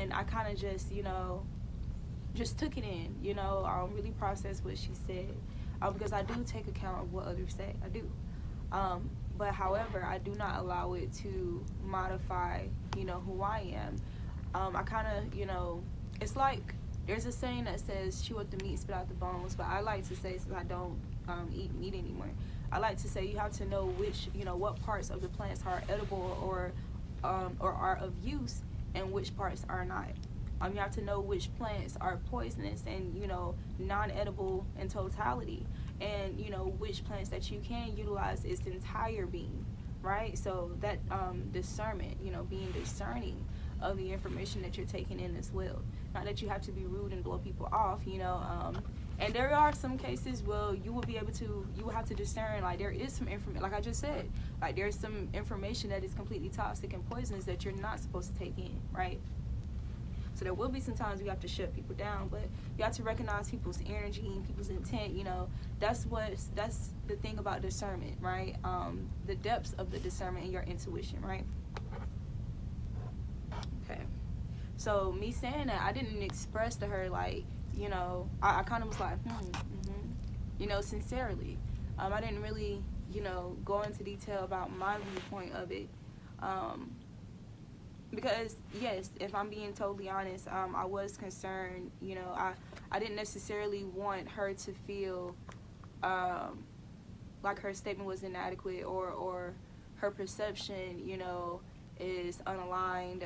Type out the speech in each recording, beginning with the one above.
and I kind of just, you know, just took it in, you know, really processed what she said, because I do take account of what others say. I do. But however, I do not allow it to modify, you know, who I am. I kind of, you know, it's like there's a saying that says chew up the meat, spit out the bones, but I like to say, since I don't eat meat anymore, I like to say you have to know which, you know, what parts of the plants are edible or are of use and which parts are not. You have to know which plants are poisonous and, you know, non-edible in totality, and, you know, which plants that you can utilize its entire being, right? So that discernment, you know, being discerning of the information that you're taking in as well. Not that you have to be rude and blow people off, you know, and there are some cases where you will be able to, you will have to discern, like, there is some information, like I just said, like there's some information that is completely toxic and poisonous that you're not supposed to take in, right? So there will be some times you have to shut people down, but you have to recognize people's energy and people's intent, you know. That's the thing about discernment, right? The depths of the discernment and your intuition, right? Okay. So me saying that, I didn't express to her, like, you know, I kind of was like, you know, sincerely. I didn't really, you know, go into detail about my viewpoint of it. Because yes, if I'm being totally honest, I was concerned, you know, I didn't necessarily want her to feel like her statement was inadequate, or her perception, you know, is unaligned,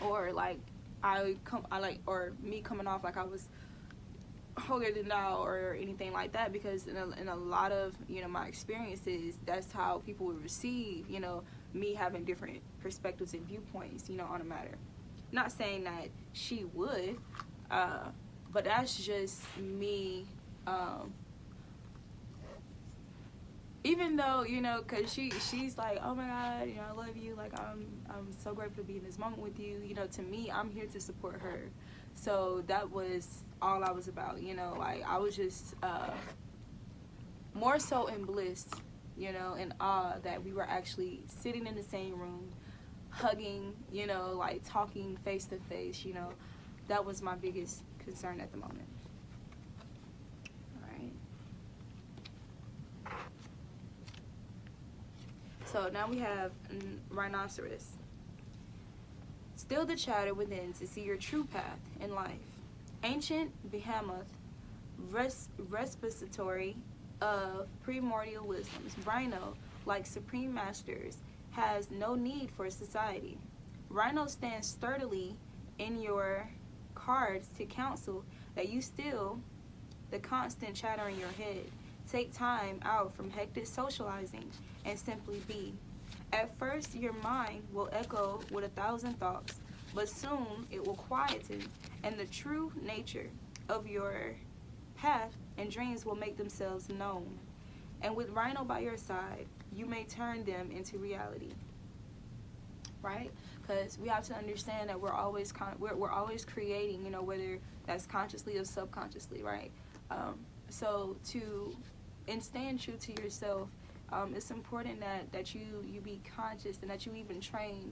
or like or me coming off like I was holier than thou or anything like that, because in a lot of, you know, my experiences, that's how people would receive, you know, me having different perspectives and viewpoints, you know, on a matter. Not saying that she would, but that's just me. Even though, you know, because she's like, oh my God, you know, I love you, like I'm so grateful to be in this moment with you, you know. To me, I'm here to support her. So that was all I was about, you know. Like, I was just more so in bliss, you know, in awe that we were actually sitting in the same room, hugging, you know, like talking face to face, you know. That was my biggest concern at the moment. So now we have rhinoceros. Still the chatter within to see your true path in life. Ancient behemoth, repository of primordial wisdoms. Rhino, like supreme masters, has no need for society. Rhino stands sturdily in your cards to counsel that you still the constant chatter in your head. Take time out from hectic socializing and simply be. At first, your mind will echo with 1,000 thoughts, but soon it will quieten, and the true nature of your path and dreams will make themselves known. And with Rhino by your side, you may turn them into reality. Right? Because we have to understand that we're always creating, you know, whether that's consciously or subconsciously, right? So in staying true to yourself, it's important that you be conscious, and that you even train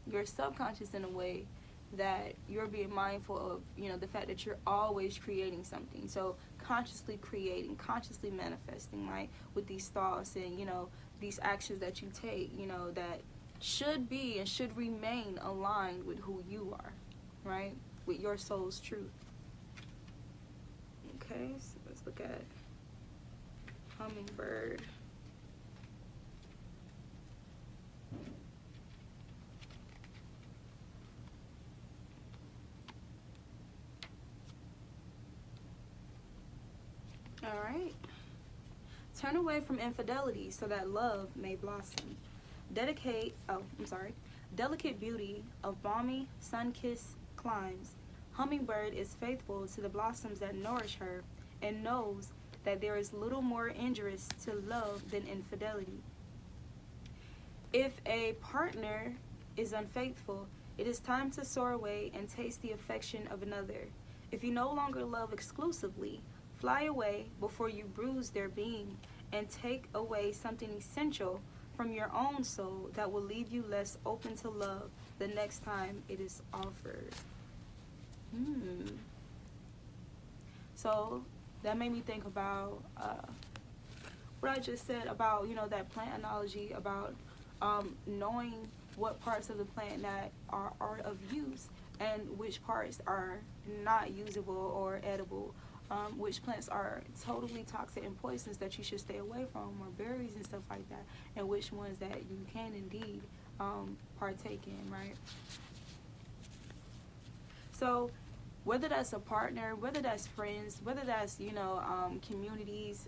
your subconscious in a way that you're being mindful of, you know, the fact that you're always creating something. So consciously creating, consciously manifesting, right, with these thoughts and, you know, these actions that you take, you know, that should be and should remain aligned with who you are, right, with your soul's truth. Okay, so let's look at Hummingbird. All right. Turn away from infidelity so that love may blossom. Delicate beauty of balmy, sun-kissed climes. Hummingbird is faithful to the blossoms that nourish her, and knows that there is little more injurious to love than infidelity. If a partner is unfaithful, it is time to soar away and taste the affection of another. If you no longer love exclusively, fly away before you bruise their being and take away something essential from your own soul that will leave you less open to love the next time it is offered. So that made me think about what I just said about, you know, that plant analogy about knowing what parts of the plant that are of use and which parts are not usable or edible, which plants are totally toxic and poisonous that you should stay away from, or berries and stuff like that, and which ones that you can indeed partake in, right? So whether that's a partner, whether that's friends, whether that's, you know, communities,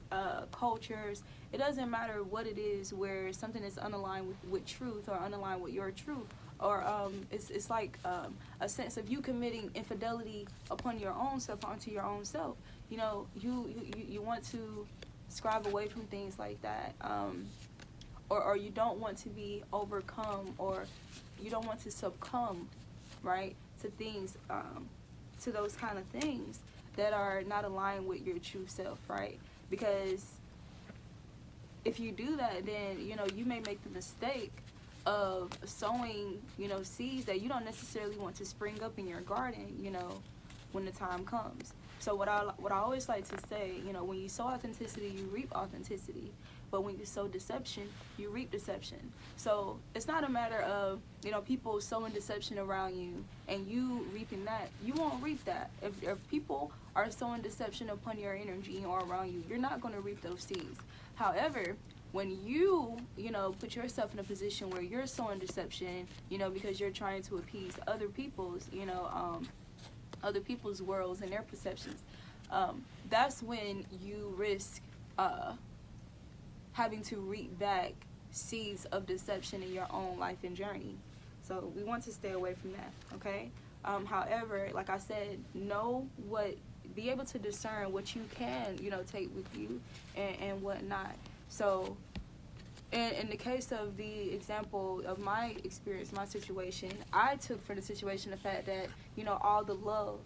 cultures, it doesn't matter what it is where something is unaligned with truth, or unaligned with your truth, or it's like a sense of you committing infidelity upon your own self, onto your own self. You know, you want to scribe away from things like that, or you don't want to be overcome, or you don't want to succumb, right, to things, to those kind of things that are not aligned with your true self, right? Because if you do that, then, you know, you may make the mistake of sowing, you know, seeds that you don't necessarily want to spring up in your garden, you know, when the time comes. So what I always like to say, you know, when you sow authenticity, you reap authenticity. But when you sow deception, you reap deception. So it's not a matter of, you know, people sowing deception around you and you reaping that. You won't reap that. If people are sowing deception upon your energy or around you, you're not going to reap those seeds. However, when you know, put yourself in a position where you're sowing deception, you know, because you're trying to appease other people's, you know, other people's worlds and their perceptions, that's when you risk having to reap back seeds of deception in your own life and journey. So we want to stay away from that, okay? However, like I said, be able to discern what you can, you know, take with you and what not. So in the case of the example of my experience, my situation, I took for the situation the fact that, you know, all the love,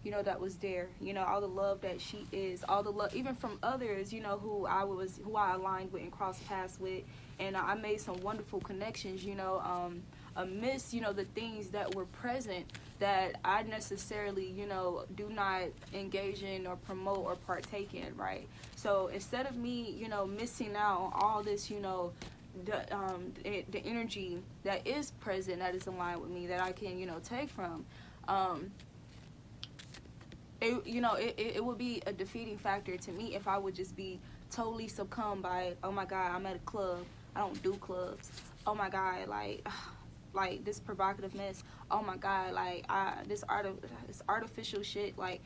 you know, that was there, you know, all the love that she is, all the love, even from others, you know, who I aligned with and crossed paths with, and I made some wonderful connections, you know, amidst, you know, the things that were present that I necessarily, you know, do not engage in or promote or partake in, right? So instead of me, you know, missing out on all this, you know, the energy that is present, that is aligned with me, that I can, you know, take from, it would be a defeating factor to me if I would just be totally succumbed by, oh my God, I'm at a club, I don't do clubs, oh my God, like this provocative mess, oh my God, like this artificial shit. Like,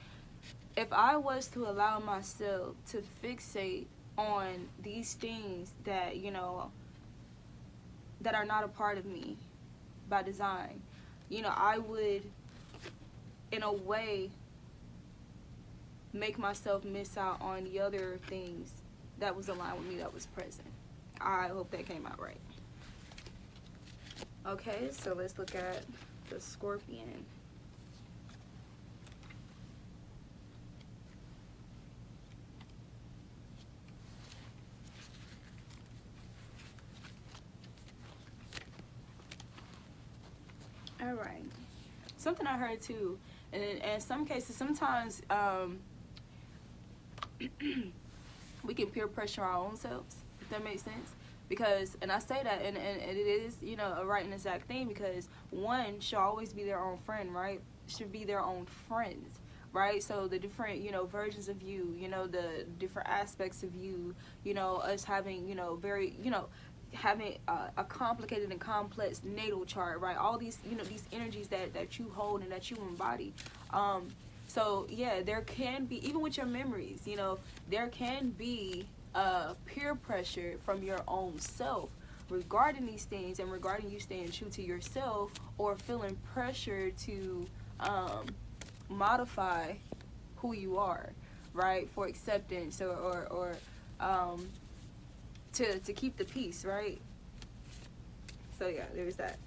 if I was to allow myself to fixate on these things that, you know, that are not a part of me by design, you know, I would, in a way, make myself miss out on the other things that was aligned with me, that was present. I hope that came out right. Okay, so let's look at the Scorpion. All right. Something I heard too, and in some cases, sometimes we can peer pressure our own selves, if that makes sense. Because, and I say that, and it is, you know, a right and exact thing, because one should always be their own friend, right? Should be their own friends, right? So the different, you know, versions of you, you know, the different aspects of you, you know, us having, you know, very, you know, having a complicated and complex natal chart, right? All these, you know, these energies that you hold and that you embody. So yeah, there can be, even with your memories, you know, there can be peer pressure from your own self regarding these things, and regarding you staying true to yourself, or feeling pressure to modify who you are, right, for acceptance, or to keep the peace, right? So yeah, there's that.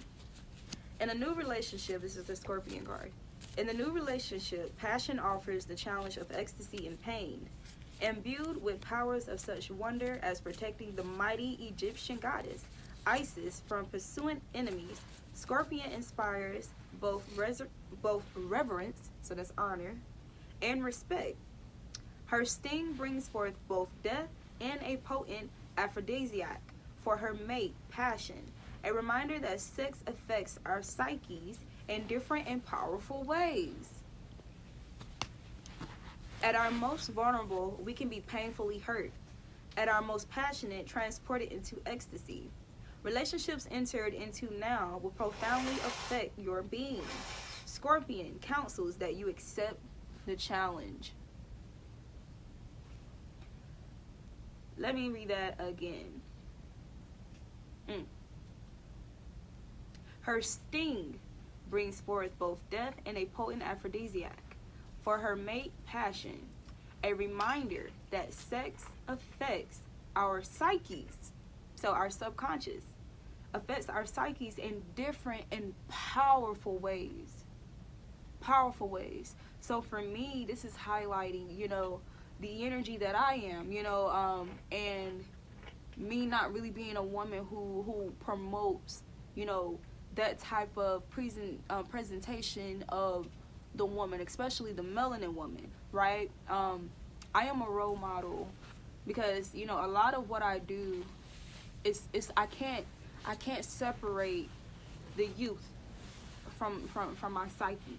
In a new relationship, this is the Scorpion card. In the new relationship, passion offers the challenge of ecstasy and pain, imbued with powers of such wonder as protecting the mighty Egyptian goddess, ISIS from pursuing enemies. Scorpion inspires both reverence, so that's honor, and respect. Her sting brings forth both death and a potent aphrodisiac for her mate, passion, a reminder that sex affects our psyches in different and powerful ways. At our most vulnerable, we can be painfully hurt. At our most passionate, transported into ecstasy. Relationships entered into now will profoundly affect your being. Scorpion counsels that you accept the challenge. Let me read that again. Her sting brings forth both death and a potent aphrodisiac. For her mate, passion, a reminder that sex affects our psyches, so our subconscious, affects our psyches in different and powerful ways. Powerful ways. So for me, this is highlighting, the energy that I am, and me not really being a woman who promotes, that type of presentation of the woman, especially the melanin woman, right? I am a role model because, a lot of what I do is I can't separate the youth from my psyche,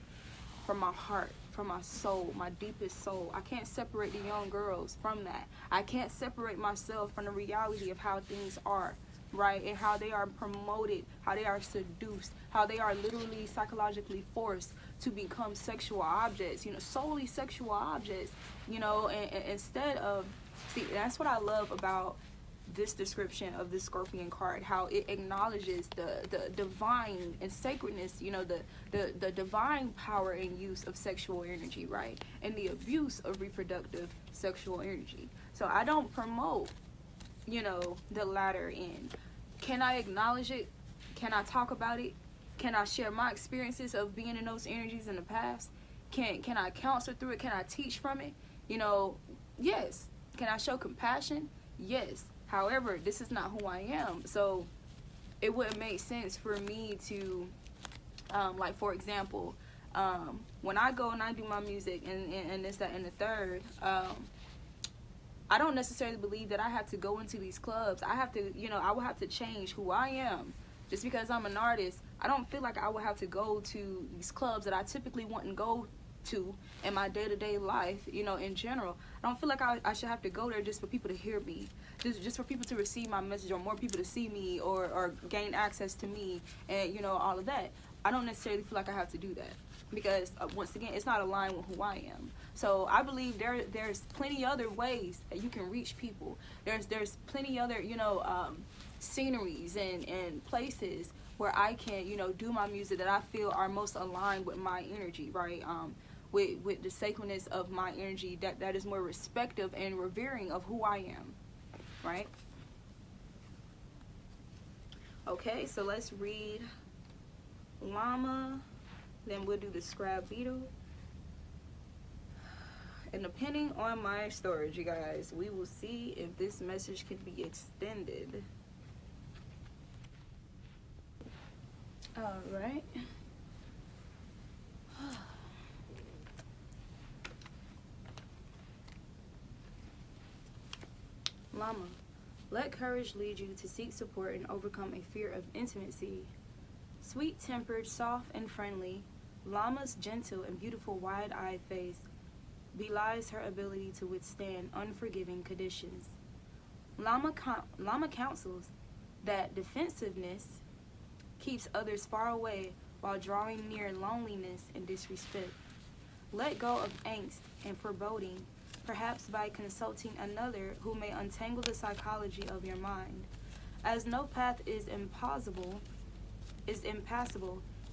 from my heart, from my soul, my deepest soul. I can't separate the young girls from that. I can't separate myself from the reality of how things are, right? And how they are promoted, how they are seduced, how they are literally psychologically forced to become sexual objects, solely sexual objects, and instead of, see, that's what I love about this description of the Scorpion card, how it acknowledges the divine and sacredness, the divine power and use of sexual energy, right? And the abuse of reproductive sexual energy. So I don't promote, the latter end. Can I acknowledge it? Can I talk about it? Can I share my experiences of being in those energies in the past? Can I counsel through it? Can I teach from it? Yes. Can I show compassion? Yes. However, this is not who I am. So it wouldn't make sense for me to, like, for example, when I go and I do my music and this, that, and the third, I don't necessarily believe that I have to go into these clubs. I have to, I will have to change who I am. Just because I'm an artist, I don't feel like I would have to go to these clubs that I typically wouldn't go to in my day-to-day life, in general. I don't feel like I should have to go there just for people to hear me, just for people to receive my message, or more people to see me, or gain access to me, and all of that. I don't necessarily feel like I have to do that because once again, it's not aligned with who I am. So I believe there's plenty other ways that you can reach people. There's plenty other sceneries and places where I can do my music that I feel are most aligned with my energy, right? With the sacredness of my energy that is more respective and revering of who I am, right? Okay, so let's read Llama, then we'll do the Scribe Beetle. And depending on my storage, you guys, we will see if this message can be extended. All right. Llama, let courage lead you to seek support and overcome a fear of intimacy. Sweet-tempered, soft, and friendly, Llama's gentle and beautiful wide-eyed face belies her ability to withstand unforgiving conditions. Llama counsels that defensiveness keeps others far away while drawing near loneliness and disrespect. Let go of angst and foreboding, perhaps by consulting another who may untangle the psychology of your mind. As no path is impassable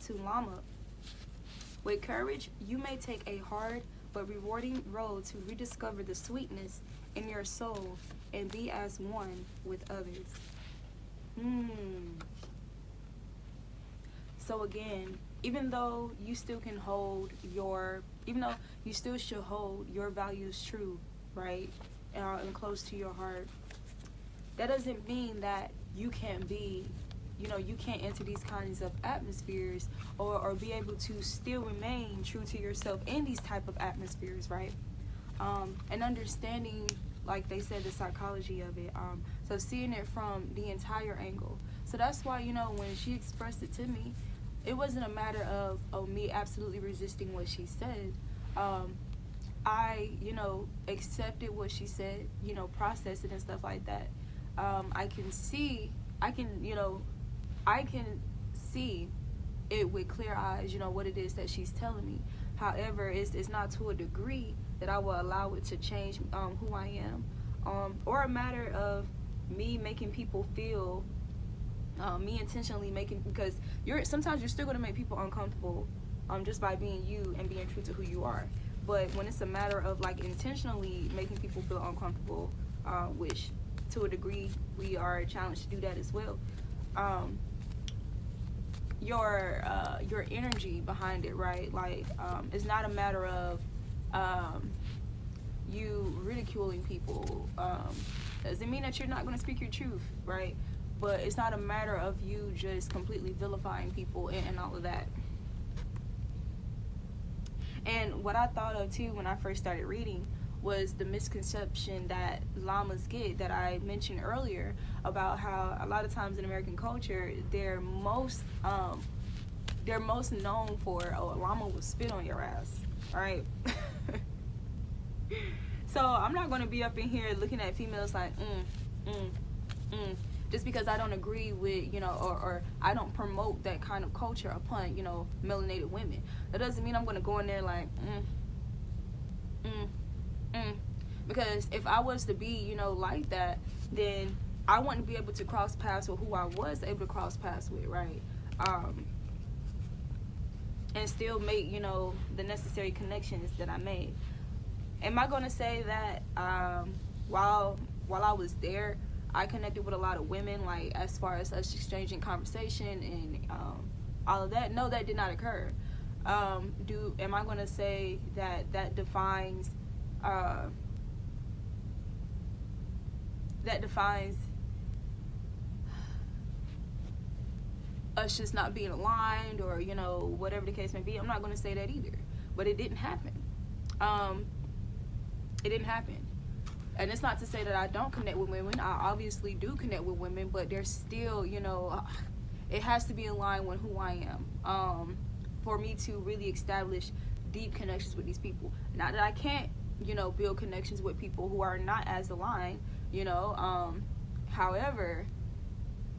to Llama. With courage, you may take a hard but rewarding road to rediscover the sweetness in your soul and be as one with others. So again, even though you still should hold your values true, right, and close to your heart, that doesn't mean that you can't be, you can't enter these kinds of atmospheres, or be able to still remain true to yourself in these type of atmospheres, right? And understanding, like they said, the psychology of it. So seeing it from the entire angle. So that's why, when she expressed it to me, it wasn't a matter of me absolutely resisting what she said. I, accepted what she said, processed it and stuff like that. I can see it with clear eyes, what it is that she's telling me. However, it's not to a degree that I will allow it to change who I am, or a matter of me making people feel, me intentionally making, because sometimes you're still going to make people uncomfortable just by being you and being true to who you are. But when it's a matter of like intentionally making people feel uncomfortable, which to a degree we are challenged to do that as well, your energy behind it, right? Like, it's not a matter of you ridiculing people. Doesn't mean that you're not going to speak your truth, right? But it's not a matter of you just completely vilifying people and all of that. And what I thought of too when I first started reading was the misconception that llamas get, that I mentioned earlier, about how a lot of times in American culture they're most known for, a llama will spit on your ass, right? So I'm not going to be up in here looking at females like just because I don't agree with, or I don't promote that kind of culture upon, melanated women. That doesn't mean I'm going to go in there like, because if I was to be, like that, then I wouldn't be able to cross paths with who I was able to cross paths with, right? And still make, the necessary connections that I made. Am I going to say that while I was there, I connected with a lot of women, like as far as us exchanging conversation and all of that? No, that did not occur. Am I going to say that defines us just not being aligned, or whatever the case may be? I'm not going to say that either. But it didn't happen. It didn't happen. And it's not to say that I don't connect with women. I obviously do connect with women, but there's still, it has to be aligned with who I am, for me to really establish deep connections with these people. Not that I can't, build connections with people who are not as aligned, however,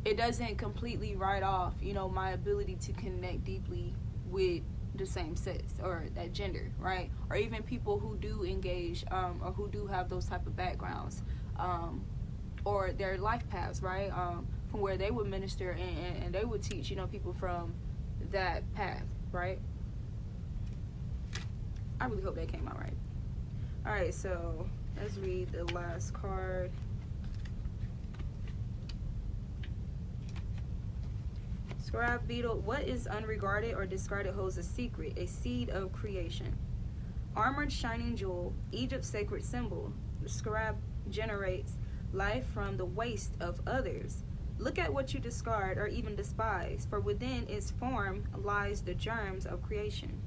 it doesn't completely write off, my ability to connect deeply with the same sex or that gender, right? Or even people who do engage, or who do have those type of backgrounds, or their life paths, right? From where they would minister and they would teach, people from that path, right? I really hope that came out right. All right, so let's read the last card. Scribe Beetle, what is unregarded or discarded holds a secret, a seed of creation. Armored shining jewel, Egypt's sacred symbol. The scribe generates life from the waste of others. Look at what you discard or even despise, for within its form lies the germs of creation.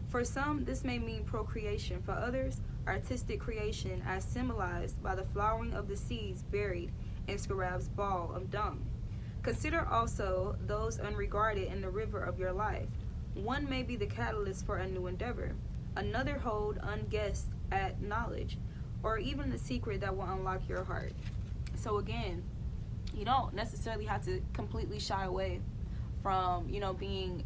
For some, this may mean procreation. For others, artistic creation, as symbolized by the flowering of the seeds buried in Scribe's ball of dung. Consider also those unregarded in the river of your life. One may be the catalyst for a new endeavor. Another hold unguessed at knowledge, or even the secret that will unlock your heart. So again, you don't necessarily have to completely shy away from, being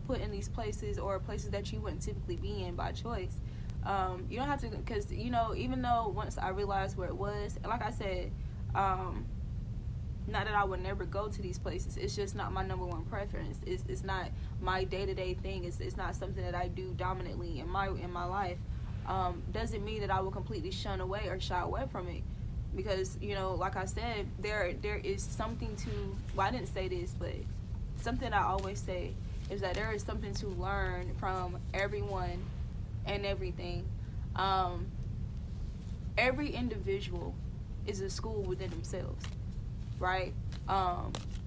put in these places, or places that you wouldn't typically be in by choice. You don't have to, because, even though once I realized where it was, like I said, not that I would never go to these places. It's just not my number one preference. It's not my day-to-day thing. It's not something that I do dominantly in my life. Doesn't mean that I will completely shun away or shy away from it, because like I said, there is something to. Well, I didn't say this, but something I always say is that there is something to learn from everyone and everything. Every individual is a school within themselves. right?